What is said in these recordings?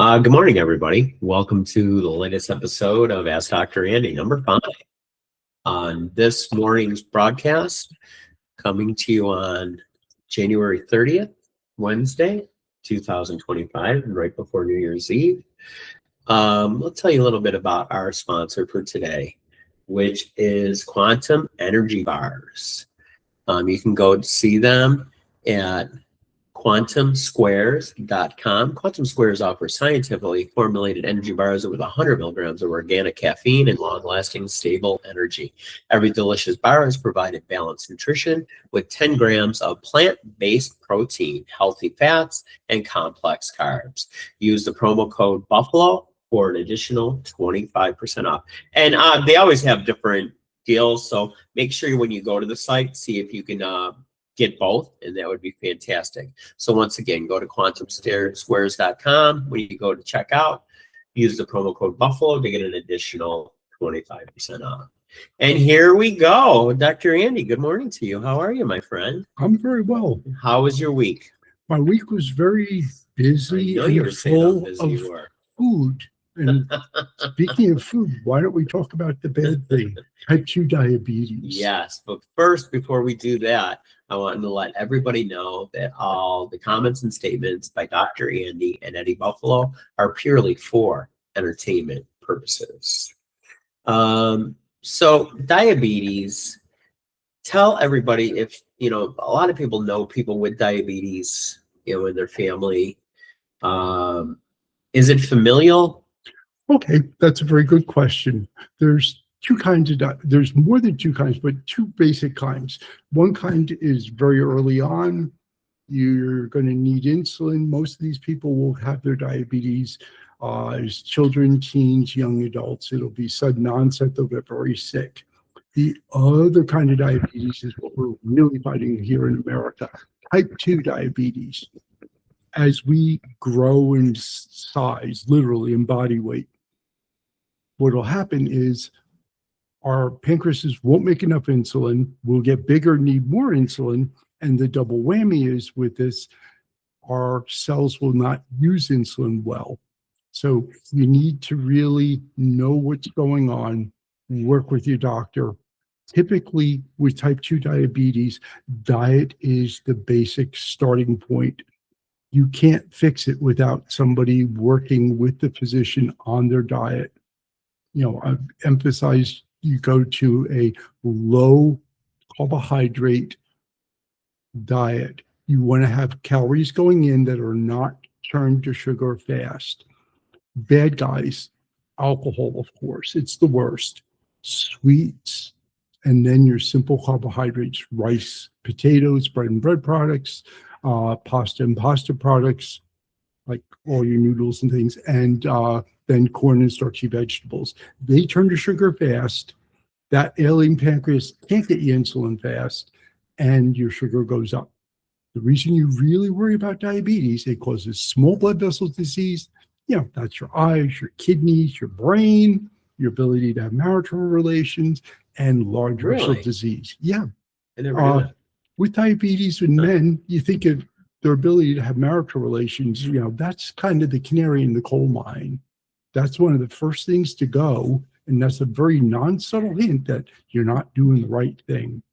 Good morning, everybody. Welcome to the latest episode of Ask Dr. Andy, number 5. On this morning's broadcast, coming to you on January 30th, Wednesday, 2025, right before New Year's Eve. I'll tell you a little bit about our sponsor for today, which is Quantum Energy Bars. You can go see them at quantumsquares.com. Quantum Squares offers scientifically formulated energy bars with 100 milligrams of organic caffeine and long-lasting stable energy. Every delicious bar is provided balanced nutrition with 10 grams of plant-based protein, healthy fats, and complex carbs. Use the promo code BUFFALO for an additional 25% off. And they always have different deals, so make sure when you go to the site, see if you can get both, and that would be fantastic. So once again, go to quantumsquares.com. When you go to checkout, use the promo code BUFFALO to get an additional 25% off. And here we go. Dr. Andy, good morning to you. How are you, my friend? I'm very well. How was your week? My week was very busy and full of food. And speaking of food, why don't we talk about the bad thing, type 2 diabetes? Yes, but first, before we do that, I want to let everybody know that all the comments and statements by Dr. Andy and Eddie Buffalo are purely for entertainment purposes. So diabetes, tell everybody if, a lot of people know people with diabetes, in their family. Is it familial? Okay, that's a very good question. There's two kinds of there's more than two kinds, but two basic kinds. One kind is very early on. You're going to need insulin. Most of these people will have their diabetes as children, teens, young adults. It'll be sudden onset. They'll get very sick. The other kind of diabetes is what we're really fighting here in America, type 2 diabetes. As we grow in size, literally in body weight, what will happen is our pancreases won't make enough insulin, we'll get bigger, need more insulin, and the double whammy is with this, our cells will not use insulin well. So you need to really know what's going on, work with your doctor. Typically with type 2 diabetes, diet is the basic starting point. You can't fix it without somebody working with the physician on their diet. I've emphasized you go to a low carbohydrate diet. You want to have calories going in that are not turned to sugar fast. Bad guys, alcohol, of course, it's the worst. Sweets, and then your simple carbohydrates, rice, potatoes, bread and bread products, pasta and pasta products, like all your noodles and things, and then corn and starchy vegetables. They turn to sugar fast. That ailing pancreas can't get you insulin fast, and your sugar goes up. The reason you really worry about diabetes, it causes small blood vessel disease. That's your eyes, your kidneys, your brain, your ability to have marital relations, and large vessel disease. Yeah. I never knew that. With diabetes in men, you think of their ability to have marital relations, that's kind of the canary in the coal mine. That's one of the first things to go, and that's a very non-subtle hint that you're not doing the right thing.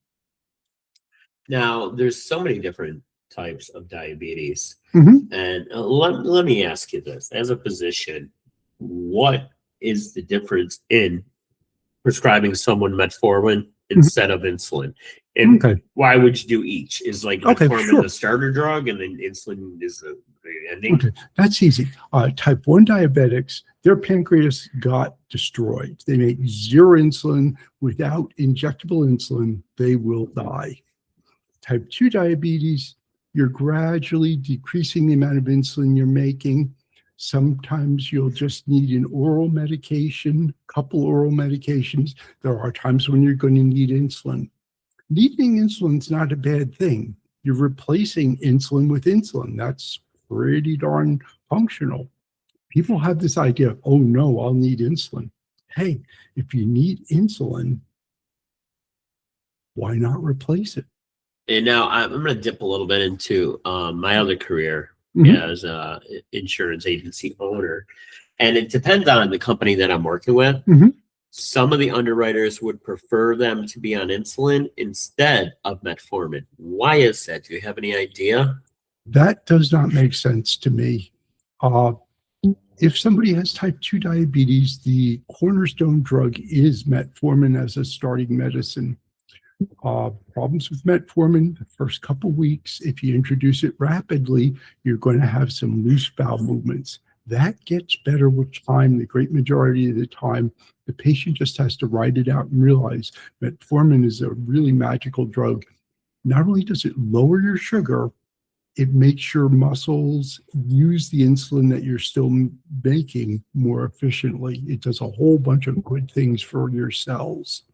Now, there's so many different types of diabetes. Mm-hmm. And let me ask you this. As a physician, what is the difference in prescribing someone metformin instead of insulin? And why would you do each? Is metformin the starter drug and then insulin is the ending? Okay, that's easy. Type 1 diabetics, their pancreas got destroyed. They make zero insulin. Without injectable insulin, they will die. Type 2 diabetes, you're gradually decreasing the amount of insulin you're making. Sometimes you'll just need an oral medication, couple oral medications. There are times when you're going to need insulin. Needing insulin is not a bad thing. You're replacing insulin with insulin. That's pretty darn functional. People have this idea, oh no, I'll need insulin. Hey, if you need insulin, why not replace it? And now I'm going to dip a little bit into my other career, Mhm. as a insurance agency owner, and it depends on the company that I'm working with. Mhm. Some of the underwriters would prefer them to be on insulin instead of metformin. Why is that? Do you have any idea? That does not make sense to me. Uh, if somebody has type 2 diabetes, the cornerstone drug is metformin as a starting medicine. Problems with metformin, the first couple weeks, if you introduce it rapidly, you're going to have some loose bowel movements. That gets better with time. The great majority of the time, the patient just has to write it out and realize metformin is a really magical drug. Not only does it lower your sugar, it makes your muscles use the insulin that you're still making more efficiently. It does a whole bunch of good things for your cells.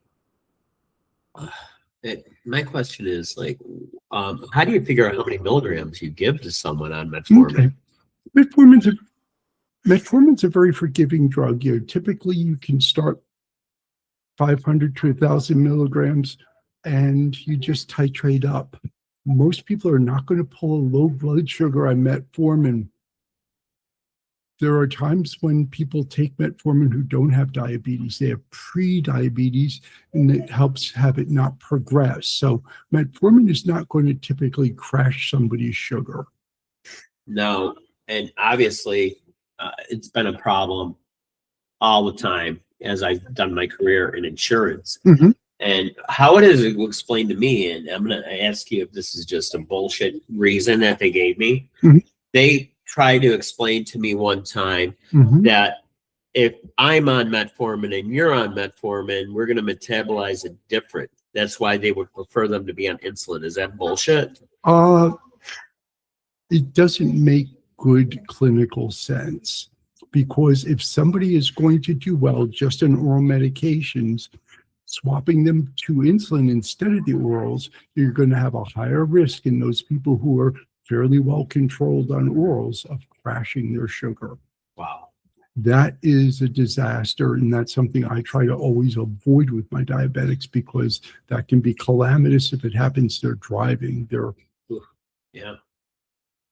My question is like, how do you figure out how many milligrams you give to someone on metformin? Okay. Metformin's a very forgiving drug. Typically you can start 500 to 1,000 milligrams and you just titrate up. Most people are not going to pull a low blood sugar on metformin. There are times when people take metformin who don't have diabetes. They have pre-diabetes, and it helps have it not progress. So metformin is not going to typically crash somebody's sugar. No, and obviously it's been a problem all the time as I've done my career in insurance. Mm-hmm. And how it is explained to me, and I'm going to ask you if this is just a bullshit reason that they gave me. Mm-hmm. They tried to explain to me one time Mm-hmm. that if I'm on metformin and you're on metformin, we're going to metabolize it different. That's why they would prefer them to be on insulin. Is that bullshit? It doesn't make good clinical sense, because if somebody is going to do well just on oral medications, swapping them to insulin instead of the orals, you're going to have a higher risk in those people who are fairly well controlled on orals of crashing their sugar. Wow. That is a disaster, and that's something I try to always avoid with my diabetics, because that can be calamitous if it happens they're driving. Yeah.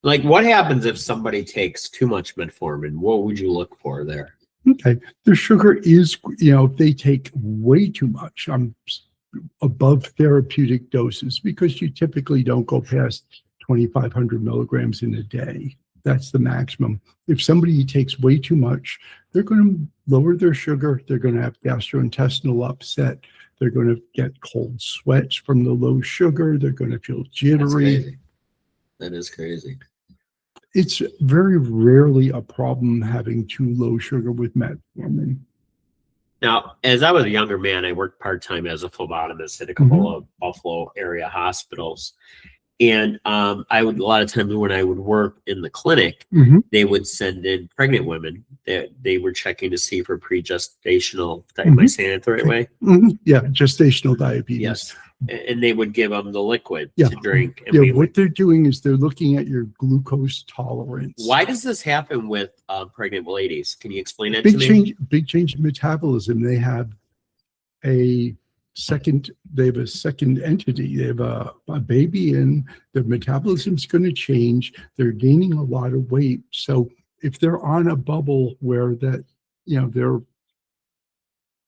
Like, what happens if somebody takes too much metformin? What would you look for there? Okay, their sugar is, if they take way too much, above therapeutic doses, because you typically don't go past 2,500 milligrams in a day. That's the maximum. If somebody takes way too much, they're going to lower their sugar. They're going to have gastrointestinal upset. They're going to get cold sweats from the low sugar. They're going to feel jittery. That is crazy. It's very rarely a problem having too low sugar with metformin. Now, as I was a younger man, I worked part-time as a phlebotomist at a couple of Buffalo area hospitals. And a lot of times when I would work in the clinic, they would send in pregnant women that they were checking to see for pre-gestational. Am I saying it the right way? Yeah, gestational diabetes. Yes. And they would give them the liquid to drink. And what they're doing is they're looking at your glucose tolerance. Why does this happen with pregnant ladies? Can you explain that to me? Big change in metabolism. They have a second entity. They have a baby, and their metabolism's going to change. They're gaining a lot of weight. So if they're on a bubble where they're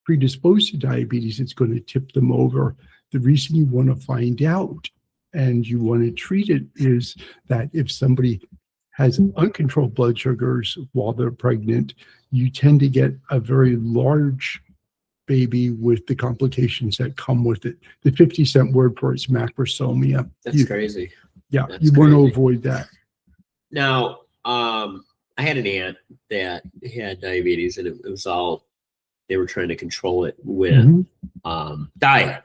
predisposed to diabetes, it's going to tip them over. The reason you want to find out and you want to treat it is that if somebody has uncontrolled blood sugars while they're pregnant, you tend to get a very large baby with the complications that come with it. The 50-cent word for it is macrosomia. That's crazy. Yeah, That's you want to crazy. avoid that. Now, I had an aunt that had diabetes, and it was all, they were trying to control it with diet.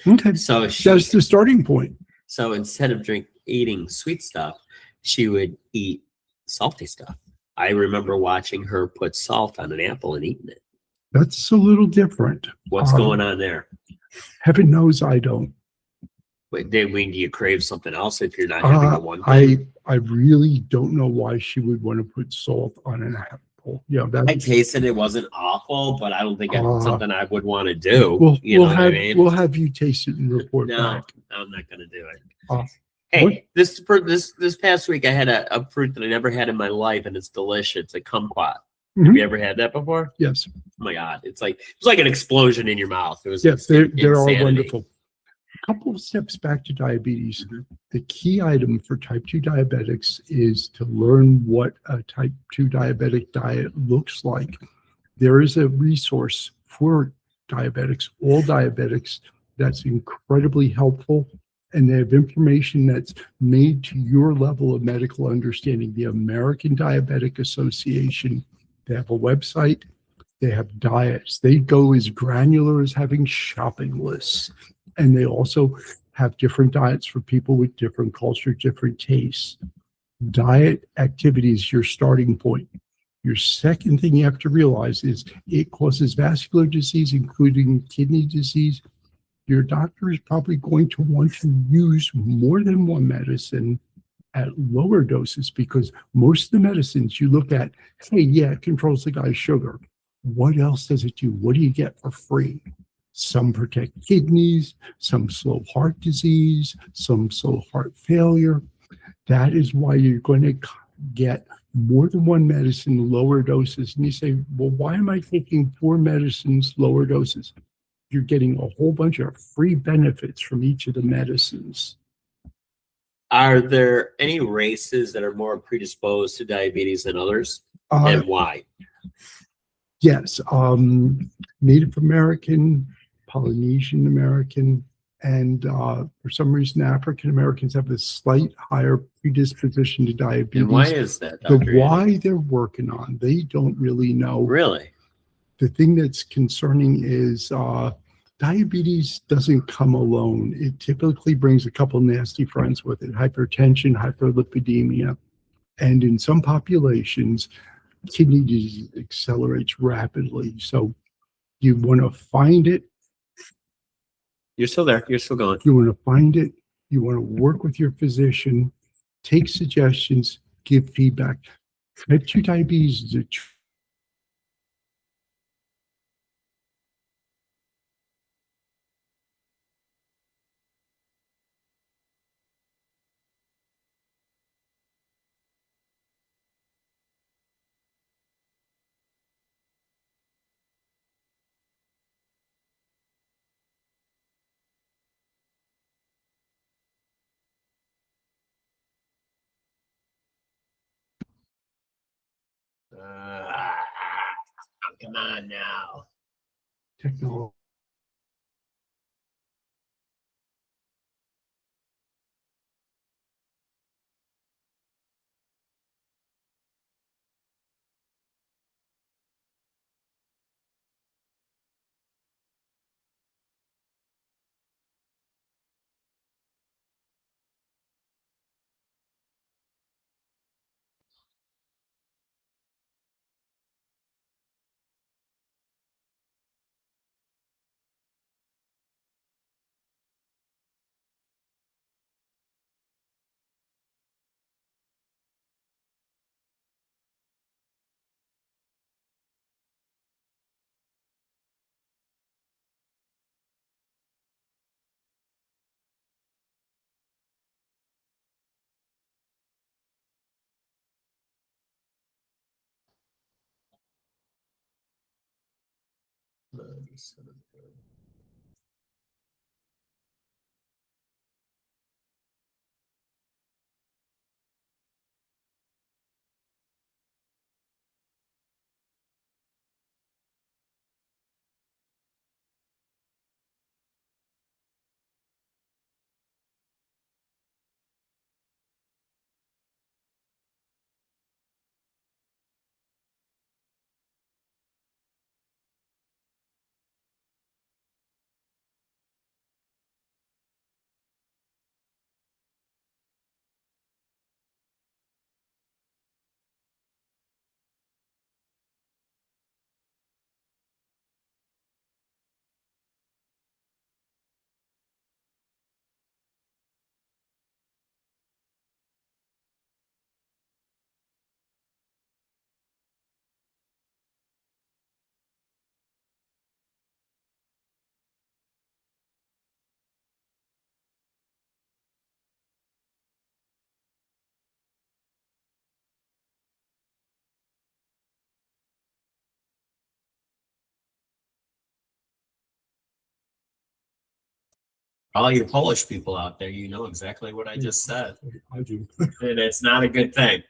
Okay, so that's the starting point. So instead of eating sweet stuff, she would eat salty stuff. I remember watching her put salt on an apple and eating it. That's a little different. What's going on there? Heaven knows I don't. Wait, do you crave something else if you're not having the one thing? I really don't know why she would want to put salt on an apple. Yeah, I tasted it, wasn't awful, but I don't think it's something I would want to do. We'll have you taste it and report back. I'm not going to do it. What? Hey, this past week I had a fruit that I never had in my life, and it's delicious. It's a kumquat. Have Mhm. you ever had that before? Yes, Oh my God, it's like an explosion in your mouth. It was yes, they're all insanity. wonderful. Couple of steps back to diabetes. The key item for type 2 diabetics is to learn what a type 2 diabetic diet looks like. There is a resource for diabetics, all diabetics, that's incredibly helpful. And they have information that's made to your level of medical understanding. The American Diabetic Association, they have a website, they have diets. They go as granular as having shopping lists. And they also have different diets for people with different culture, different tastes. Diet activity is your starting point. Your second thing you have to realize is it causes vascular disease, including kidney disease. Your doctor is probably going to want to use more than one medicine at lower doses because most of the medicines you look at, hey, yeah, it controls the guy's sugar. What else does it do? What do you get for free? Some protect kidneys, some slow heart disease, some slow heart failure. That is why you're going to get more than one medicine, lower doses. And you say, well, why am I taking 4 medicines, lower doses? You're getting a whole bunch of free benefits from each of the medicines. Are there any races that are more predisposed to diabetes than others, and why? Yes, Native American, Polynesian American, and for some reason, African Americans have a slight higher predisposition to diabetes. And why is that, The Dr. why they're working on, they don't really know. Really? The thing that's concerning is diabetes doesn't come alone. It typically brings a couple nasty friends with it: hypertension, hyperlipidemia, and in some populations, kidney disease accelerates rapidly. So you want to find it. You're still there. You're still going. You want to find it. You want to work with your physician, take suggestions, give feedback. Type 2 diabetes is a Come on now. technology. All you Polish people out there, you know exactly what I just said. I do. And it's not a good thing.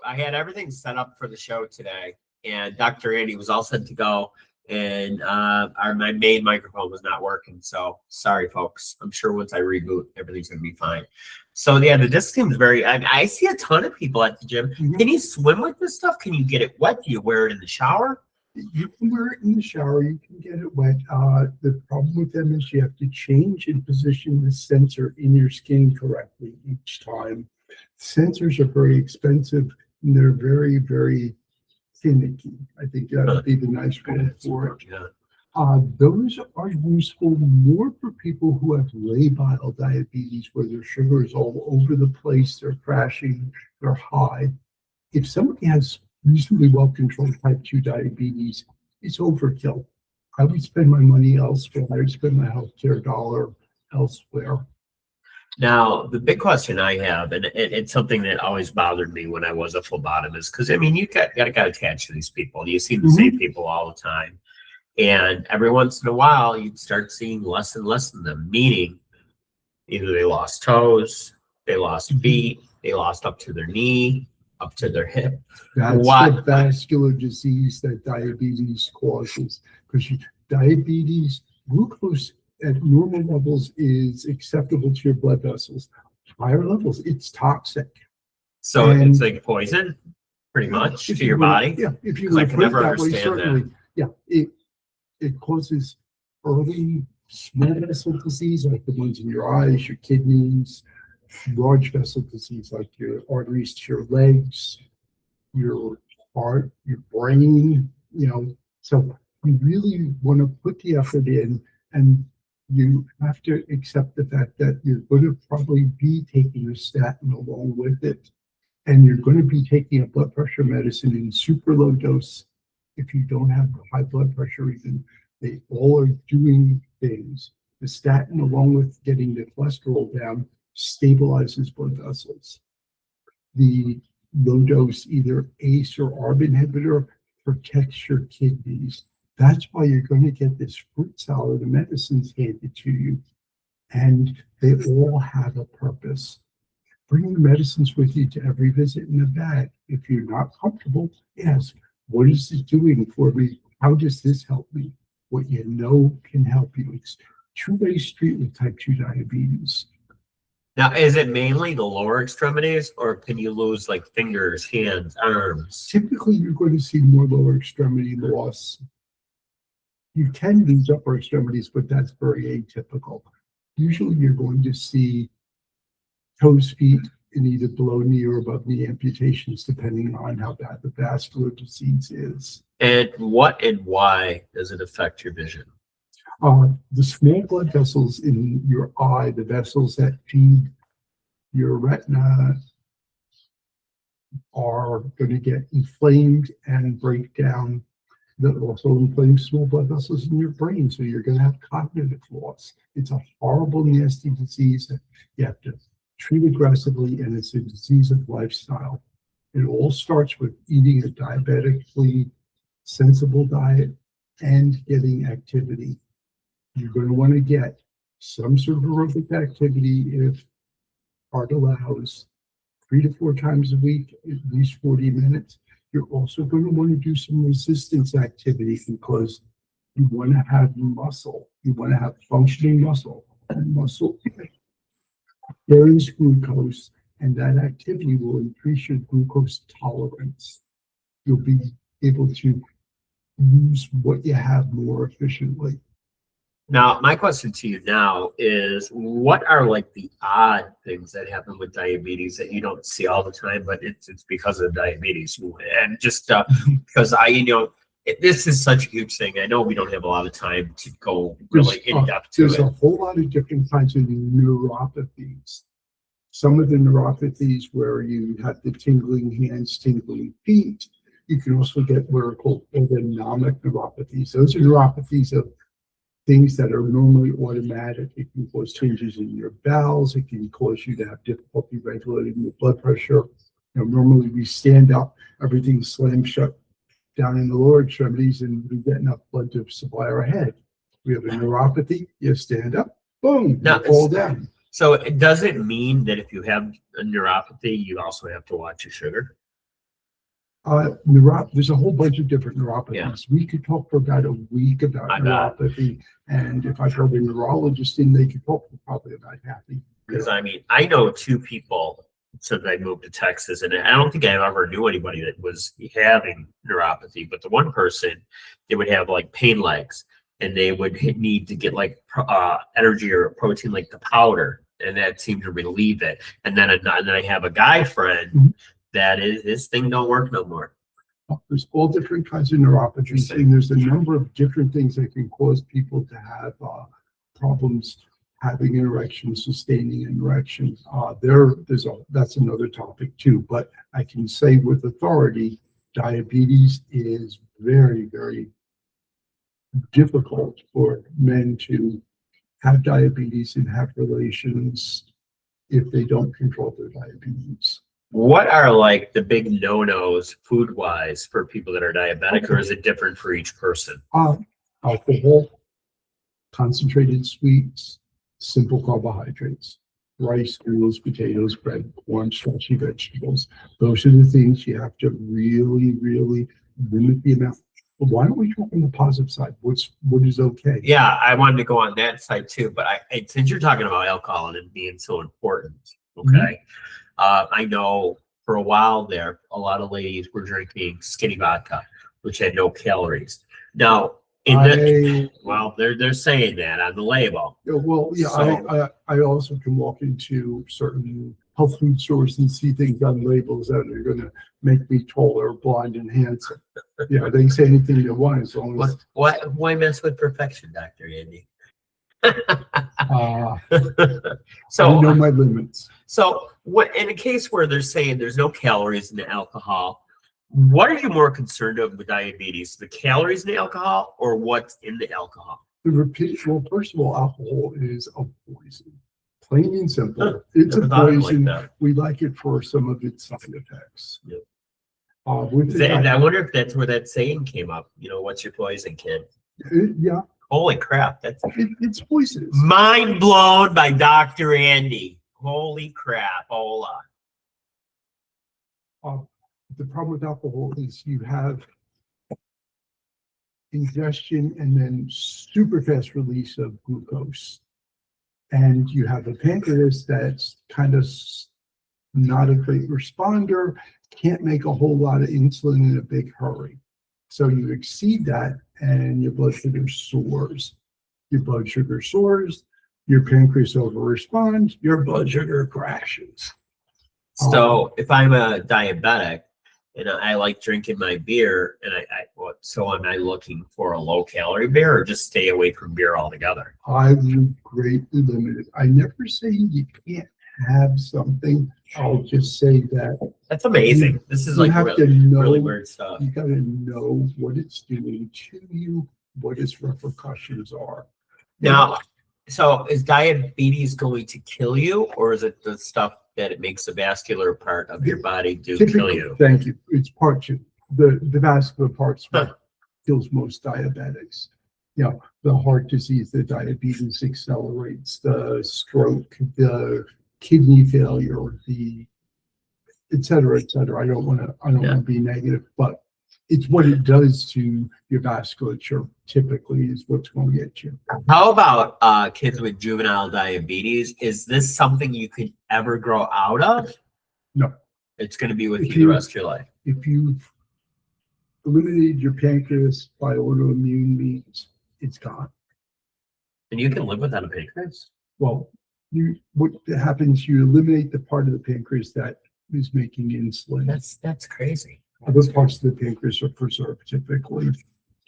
I had everything set up for the show today, and Dr. Andy was all set to go, and my main microphone was not working. So sorry, folks. I'm sure once I reboot, everything's gonna be fine. So yeah, the disc seems very. I see a ton of people at the gym. Mhm. Can you swim with this stuff? Can you get it wet? Do you wear it in the shower? You can wear it in the shower. You can get it wet. The problem with them is you have to change and position the sensor in your skin correctly each time. Sensors are very expensive and they're very, very finicky. I think that would be the nice word for it. Yeah. Those are useful more for people who have labile diabetes, where their sugar is all over the place, they're crashing, they're high. If somebody has reasonably well-controlled type 2 diabetes, it's overkill. I would spend my money elsewhere. I would spend my healthcare dollar elsewhere. Now, the big question I have, and it's something that always bothered me when I was a phlebotomist, because I mean, you got attached to these people. You see the same people all the time, and every once in a while, you'd start seeing less and less of them. Meaning, either they lost toes, they lost feet, they lost up to their knee, up to their hip. That's the vascular disease that diabetes causes. Because diabetes, glucose at normal levels is acceptable to your blood vessels. Higher levels, it's toxic. So it's like poison, pretty much, to your body. Yeah, if you I put can it never that way, understand certainly. Yeah, it causes early small vessel disease, like the ones in your eyes, your kidneys, large vessel disease, like your arteries to your legs, your heart, your brain, So you really want to put the effort in, and you have to accept the fact that you're going to probably be taking a statin along with it. And you're going to be taking a blood pressure medicine in super low dose if you don't have high blood pressure. Even they all are doing things. The statin, along with getting the cholesterol down, stabilizes blood vessels. The low dose, either ACE or ARB inhibitor, protects your kidneys. That's why you're going to get this fruit salad of medicines handed to you. And they all have a purpose. Bring the medicines with you to every visit in a bag. If you're not comfortable, ask, what is this doing for me? How does this help me? What you know can help you. It's two-way street with type 2 diabetes. Now, is it mainly the lower extremities, or can you lose like fingers, hands, arms? Typically, you're going to see more lower extremity loss. You can lose upper extremities, but that's very atypical. Usually, you're going to see toes, feet, and either below knee or above knee amputations, depending on how bad the vascular disease is. And what and why does it affect your vision? The small blood vessels in your eye, the vessels that feed your retina, are going to get inflamed and break down. That also inflames small blood vessels in your brain, so you're going to have cognitive loss. It's a horrible, nasty disease that you have to treat aggressively, and it's a disease of lifestyle. It all starts with eating a diabetically sensible diet and getting activity. You're going to want to get some sort of aerobic activity if heart allows, 3 to 4 times a week, at least 40 minutes. You're also going to want to do some resistance activity because you want to have muscle. You want to have functioning muscle. And muscle burns glucose, and that activity will increase your glucose tolerance. You'll be able to use what you have more efficiently. Now, my question to you now is, what are like the odd things that happen with diabetes that you don't see all the time, but it's because of diabetes? And just because this is such a huge thing. I know we don't have a lot of time to go really in depth to There's a whole lot of different kinds of neuropathies. Some of the neuropathies where you have the tingling hands, tingling feet. You can also get what are called autonomic neuropathies. Those are neuropathies of things that are normally automatic. It can cause changes in your bowels. It can cause you to have difficulty regulating your blood pressure. Normally we stand up, everything slams shut down in the lower extremities, and we get enough blood to supply our head. We have a neuropathy, you stand up, boom, you fall down. So it doesn't mean that if you have a neuropathy, you also have to watch your sugar? There's a whole bunch of different neuropathies. Yeah. We could talk for about a week about neuropathy, and if I brought a neurologist in, they could talk for probably about half a year. Because I know two people since I moved to Texas, and I don't think I ever knew anybody that was having neuropathy. But the one person, they would have like pain legs, and they would need to get like energy or protein, like the powder, and that seemed to relieve it. And then I have a guy friend that his thing don't work no more. There's all different kinds of neuropathies, and there's a number of different things that can cause people to have problems having an erection, sustaining an erection. That's another topic too. But I can say with authority, diabetes is very, very difficult for men to have diabetes and have relations if they don't control their diabetes. What are like the big no-nos food-wise for people that are diabetic, or is it different for each person? Alcohol, concentrated sweets, simple carbohydrates, rice, noodles, potatoes, bread, corn, starchy vegetables. Those are the things you have to really, really limit the amount. But why don't we talk on the positive side? What is okay? Yeah, I wanted to go on that side too, but since you're talking about alcohol and it being so important, okay. I know for a while there, a lot of ladies were drinking skinny vodka, which had no calories. Now, they're saying that on the label. I also can walk into certain health food stores and see things on labels that are going to make me taller, blonde, and handsome. Yeah, they can say anything they want as long as. Why mess with perfection, Dr. Andy? So I know my limits. So in a case where they're saying there's no calories in the alcohol, what are you more concerned of with diabetes? The calories in the alcohol or what's in the alcohol? Well, first of all, alcohol is a poison. Plain and simple. It's a poison. We like it for some of its side effects. Yeah. I wonder if that's where that saying came up. What's your poison, kid? Yeah. Holy crap. It's poisonous. Mind blown by Dr. Andy. Holy crap. Hola. The problem with alcohol is you have ingestion and then super fast release of glucose. And you have a pancreas that's kind of not a great responder, can't make a whole lot of insulin in a big hurry. So you exceed that and your blood sugar soars. Your blood sugar soars, your pancreas overresponds, your blood sugar crashes. So if I'm a diabetic and I like drinking my beer, and so am I looking for a low calorie beer or just stay away from beer altogether? I would greatly limit it. I never say you can't have something. I'll just say that. That's amazing. This is like really weird stuff. You got to know what it's doing to you, what its repercussions are. Now, so is diabetes going to kill you, or is it the stuff that it makes the vascular part of your body kill you? Thank you. It's part two. The vascular part's what kills most diabetics. The heart disease, the diabetes accelerates, the stroke, the kidney failure, et cetera, et cetera. I don't want to be negative, but it's what it does to your vasculature typically is what's going to get you. How about kids with juvenile diabetes? Is this something you could ever grow out of? No. It's going to be with you the rest of your life. If you've eliminated your pancreas by autoimmune means, it's gone. And you can live without a pancreas? Well, what happens, you eliminate the part of the pancreas that is making insulin. That's crazy. Other parts of the pancreas are preserved typically.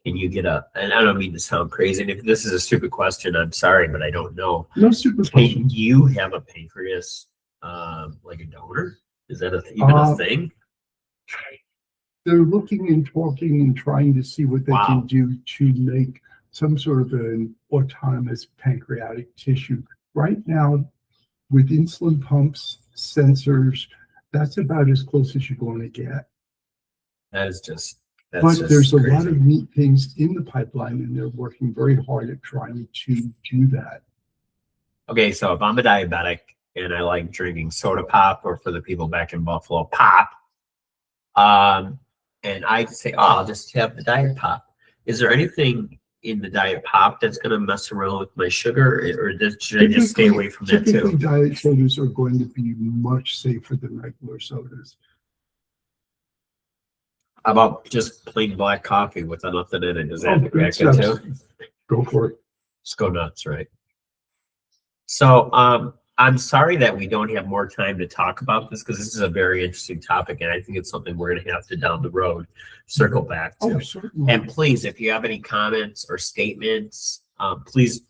Can you get and I don't mean to sound crazy, and if this is a stupid question, I'm sorry, but I don't know. No stupid questions. Can you have a pancreas like a donor? Is that even a thing? They're looking and talking and trying to see what they can do to make some sort of an autonomous pancreatic tissue. Right now, with insulin pumps, sensors, that's about as close as you're going to get. That's just There's crazy. a lot of neat things in the pipeline, and they're working very hard at trying to do that. Okay, so if I'm a diabetic and I like drinking soda pop, or for the people back in Buffalo, pop, and I say, oh, I'll just have the diet pop. Is there anything in the diet pop that's going to mess around with my sugar, or should I just stay away from that Typically, too? diet sodas are going to be much safer than regular sodas. How about just plain black coffee with nothing in it? Is that good too? Go for it. Just go nuts, right? So I'm sorry that we don't have more time to talk about this, because this is a very interesting topic, and I think it's something we're going to have to down the road circle back to. Oh, certainly. And please, if you have any comments or statements, please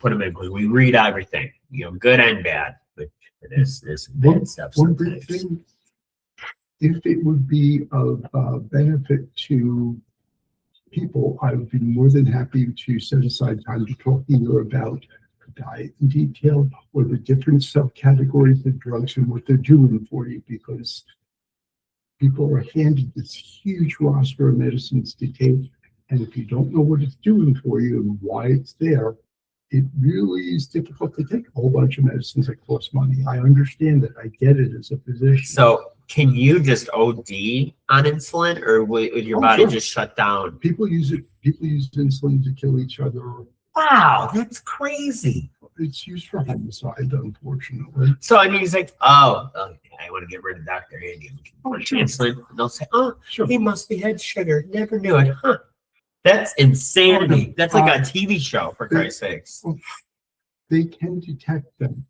put them in, because we read everything, good and bad. But it is bad stuff One big sometimes. thing, if it would be of benefit to people, I would be more than happy to set aside time to talk either about diet in detail or the different subcategories of drugs and what they're doing for you, because people are handed this huge roster of medicines to take, and if you don't know what it's doing for you and why it's there, it really is difficult to take a whole bunch of medicines that cost money. I understand that. I get it as a physician. So can you just OD on insulin, or would your body just shut down? People use it. People use insulin to kill each other. Wow, that's crazy. It's used for homicide, unfortunately. So I mean, he's like, oh, I want to get rid of Dr. Andy. Sure. Insulin. And they'll say, oh, Sure. he must be had sugar. Never knew it. Huh. That's insanity. That's like a TV show, for Christ's sakes. They can detect them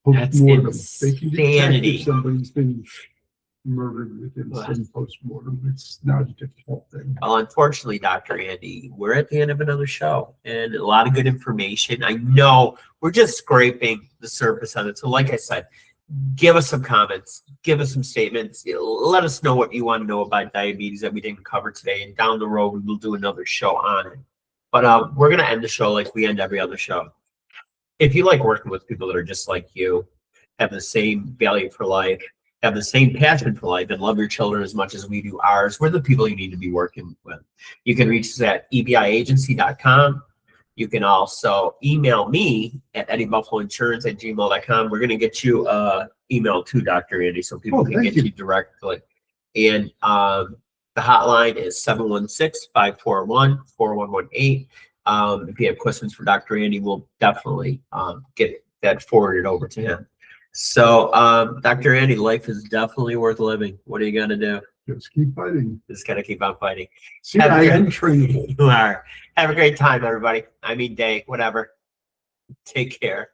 That's post-mortem. They can detect insanity. if somebody's been murdered with insulin post-mortem. It's not a difficult thing. Well, unfortunately, Dr. Andy, we're at the end of another show, and a lot of good information. I know we're just scraping the surface of it. So like I said, give us some comments, give us some statements. Let us know what you want to know about diabetes that we didn't cover today. And down the road, we'll do another show on it. But we're going to end the show like we end every other show. If you like working with people that are just like you, have the same value for life, have the same passion for life, and love your children as much as we do ours, we're the people you need to be working with. You can reach us at ebiagency.com. You can also email me at eddiebuffaloinsurance@gmail.com. We're going to get you email to Dr. Andy so people can get you directly. And the hotline is 716-541-4118. If you have questions for Dr. Andy, we'll definitely get that forwarded over to him. So, Dr. Andy, life is definitely worth living. What are you going to do? Just keep fighting. Just got to keep on fighting. See, I am trainable. You are. Have a great time, everybody. I mean, day, whatever. Take care.